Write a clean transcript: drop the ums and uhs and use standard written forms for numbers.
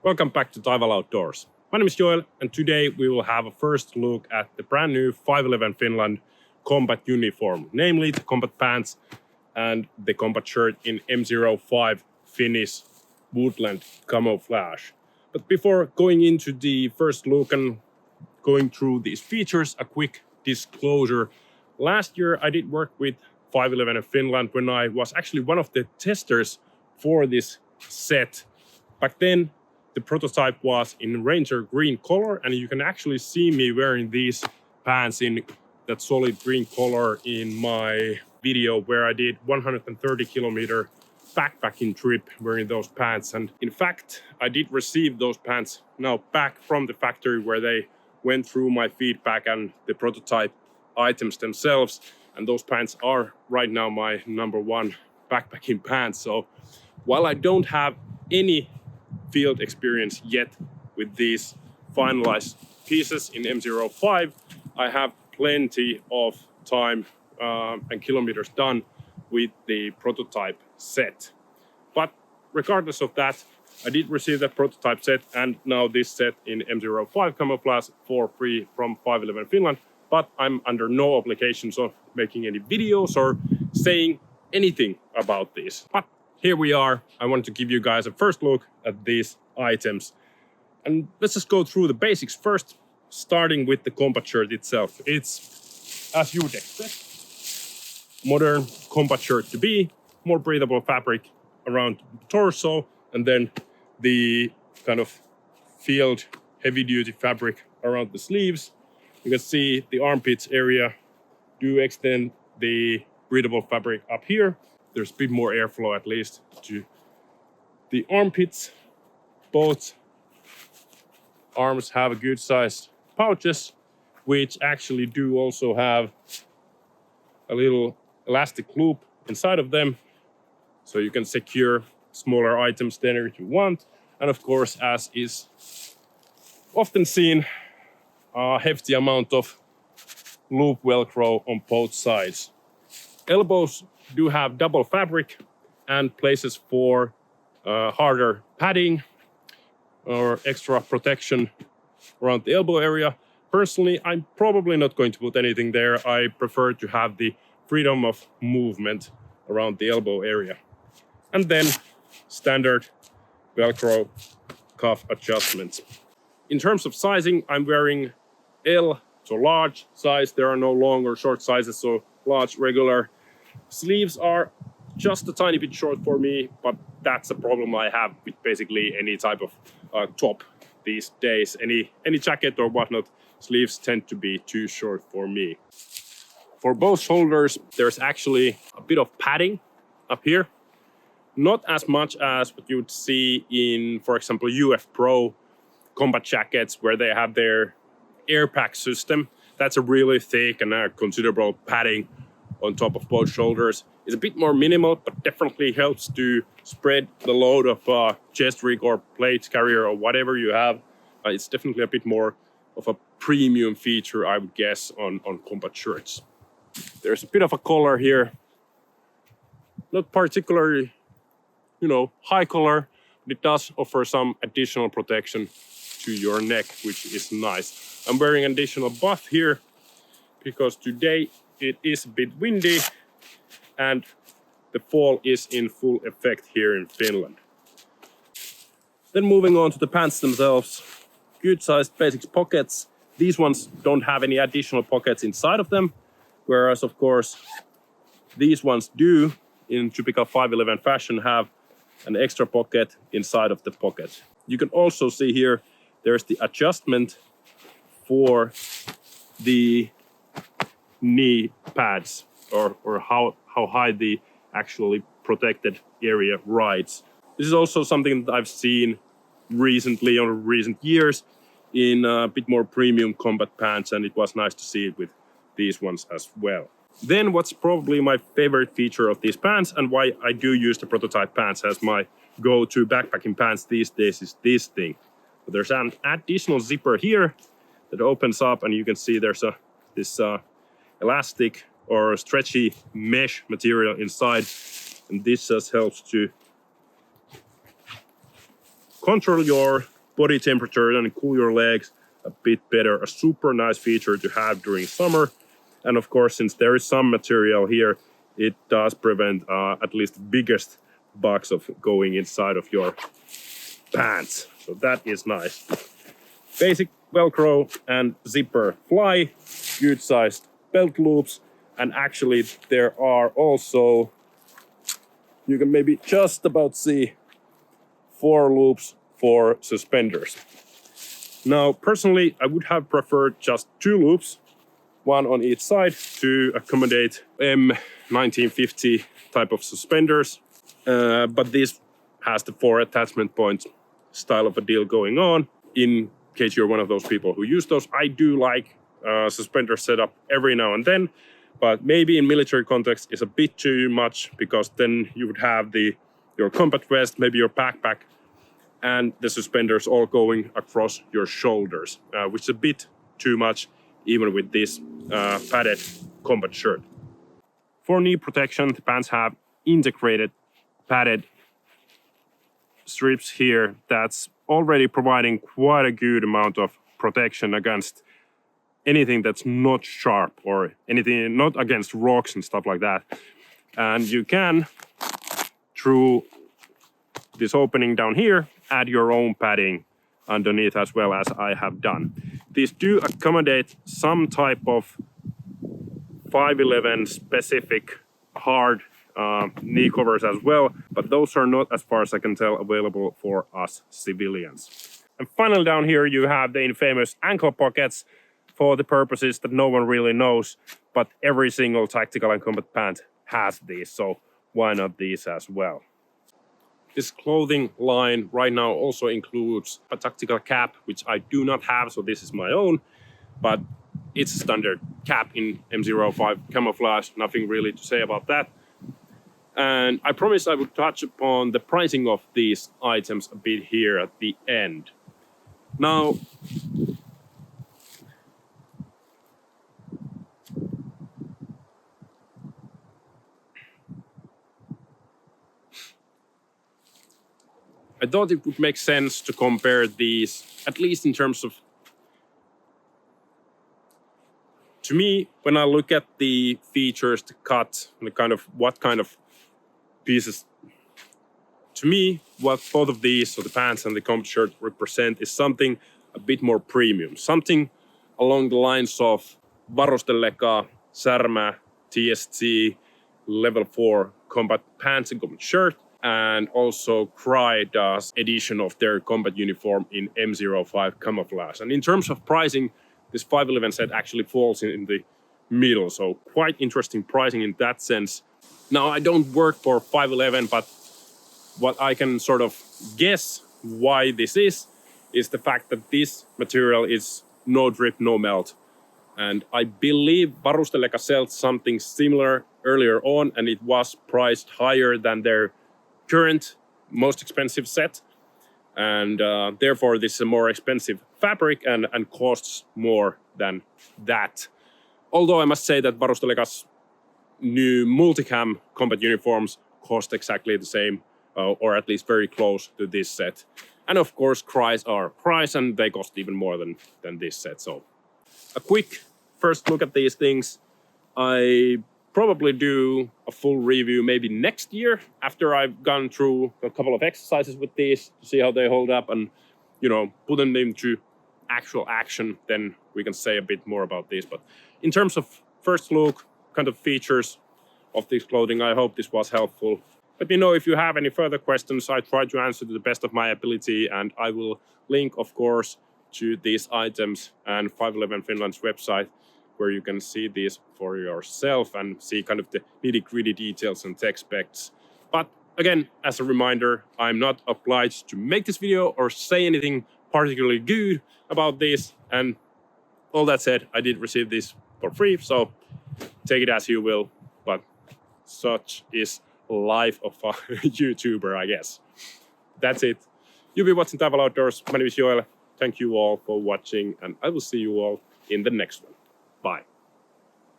Welcome back to Taival Outdoors. My name is Joel, and today we will have a first look at the brand new 511 Finland combat uniform, namely the combat pants and the combat shirt in M05 Finnish woodland camouflage. But before going into the first look and going through these features, a quick disclosure. Last year I did work with 511 in Finland when I was actually one of the testers for this set. Back then, the prototype was in Ranger green color, and you can actually see me wearing these pants in that solid green color in my video where I did 130 kilometer backpacking trip wearing those pants. And in fact, I did receive those pants now back from the factory where they went through my feedback and the prototype items themselves. And those pants are right now my #1 backpacking pants. So while I don't have any field experience yet with these finalized pieces in M05, I have plenty of time and kilometers done with the prototype set. But regardless of that, I did receive the prototype set and now this set in M05 camouflage for free from 511 Finland, but I'm under no obligations of making any videos or saying anything about this. But here we are. I wanted to give you guys a first look at these items. And let's just go through the basics first, starting with the combat shirt itself. It's, as you would expect, modern combat shirt to be, more breathable fabric around the torso, and then the kind of field heavy-duty fabric around the sleeves. You can see the armpits area do extend the breathable fabric up here. There's a bit more airflow at least to the armpits. Both arms have a good sized pouches, which actually do also have a little elastic loop inside of them. So you can secure smaller items there if you want. And of course, as is often seen, a hefty amount of loop Velcro on both sides. Elbows do have double fabric and places for harder padding or extra protection around the elbow area. Personally, I'm probably not going to put anything there. I prefer to have the freedom of movement around the elbow area. And then standard Velcro cuff adjustments. In terms of sizing, I'm wearing L, so large size. There are no long or short sizes, so large, regular. Sleeves are just a tiny bit short for me, but that's a problem I have with basically any type of top these days. Any jacket or whatnot, sleeves tend to be too short for me. For both shoulders, there's actually a bit of padding up here. Not as much as what you would see in, for example, UF Pro combat jackets where they have their air pack system. That's a really thick and considerable padding on top of both shoulders. It's a bit more minimal, but definitely helps to spread the load of chest rig or plate carrier or whatever you have. It's definitely a bit more of a premium feature, I would guess, on combat shirts. There's a bit of a collar here. Not particularly, high collar, but it does offer some additional protection to your neck, which is nice. I'm wearing an additional buff here because today it is a bit windy and the fall is in full effect here in Finland. Then moving on to the pants themselves. Good sized basics pockets. These ones don't have any additional pockets inside of them, whereas of course these ones do, in typical 511 fashion, have an extra pocket inside of the pocket. You can also see here there's the adjustment for the knee pads or how high the actually protected area rides. This is also something that I've seen recently or recent years in a bit more premium combat pants, and it was nice to see it with these ones as well. Then what's probably my favorite feature of these pants and why I do use the prototype pants as my go-to backpacking pants these days is this thing. There's an additional zipper here that opens up and you can see there's this elastic or stretchy mesh material inside, and this just helps to control your body temperature and cool your legs a bit better. A super nice feature to have during summer. And of course, since there is some material here, it does prevent at least the biggest bugs of going inside of your pants. So that is nice. Basic Velcro and zipper fly, good sized belt loops, and actually there are also, you can maybe just about see 4 loops for suspenders. Now, personally, I would have preferred just 2 loops, one on each side, to accommodate M1950 type of suspenders. But this has the 4 attachment points style of a deal going on. In case you're one of those people who use those, I do like suspender setup every now and then, but maybe in military context is a bit too much, because then you would have your combat vest, maybe your backpack, and the suspenders all going across your shoulders, which is a bit too much even with this padded combat shirt. For knee protection, the pants have integrated padded strips here that's already providing quite a good amount of protection against anything that's not sharp or anything, not against rocks and stuff like that. And you can, through this opening down here, add your own padding underneath as well, as I have done. These do accommodate some type of 511 specific hard knee covers as well, but those are not, as far as I can tell, available for us civilians. And finally down here you have the infamous ankle pockets for the purposes that no one really knows, but every single tactical and combat pant has these, so why not these as well? This clothing line right now also includes a tactical cap, which I do not have, so this is my own, but it's a standard cap in M05 camouflage, nothing really to say about that. And I promised I would touch upon the pricing of these items a bit here at the end. Now, I thought it would make sense to compare these, at least in terms of, to me, when I look at the features, the cut, and the kind of what kind of pieces, to me, what both of these, so the pants and the combat shirt, represent is something a bit more premium, something along the lines of Varustelleka, Särmä, TST, level 4 combat pants and combat shirt, and also Cry does edition of their combat uniform in M05 camouflage. And in terms of pricing, this 511 set actually falls in the middle, so quite interesting pricing in that sense. Now, I don't work for 511, but what I can sort of guess why this is the fact that this material is no drip, no melt. And I believe Varustelleka sells something similar earlier on, and it was priced higher than their current most expensive set. And therefore, this is a more expensive fabric and costs more than that. Although I must say that Varustelleka's new multicam combat uniforms cost exactly the same, or at least very close to this set. And of course, Cries are Cries, and they cost even more than this set. So a quick first look at these things. I probably do a full review maybe next year after I've gone through a couple of exercises with these to see how they hold up and, you know, put them into actual action. Then we can say a bit more about this. But in terms of first look, kind of features of this clothing, I hope this was helpful. Let me know if you have any further questions. I try to answer to the best of my ability, and I will link, of course, to these items and 511 Finland's website, where you can see these for yourself and see kind of the nitty-gritty details and tech specs. But again, as a reminder, I'm not obliged to make this video or say anything particularly good about this. And all that said, I did receive this for free, so take it as you will. But such is life of a YouTuber, I guess. That's it. You'll be watching Taival Outdoors. My name is Joel. Thank you all for watching, and I will see you all in the next one. Bye.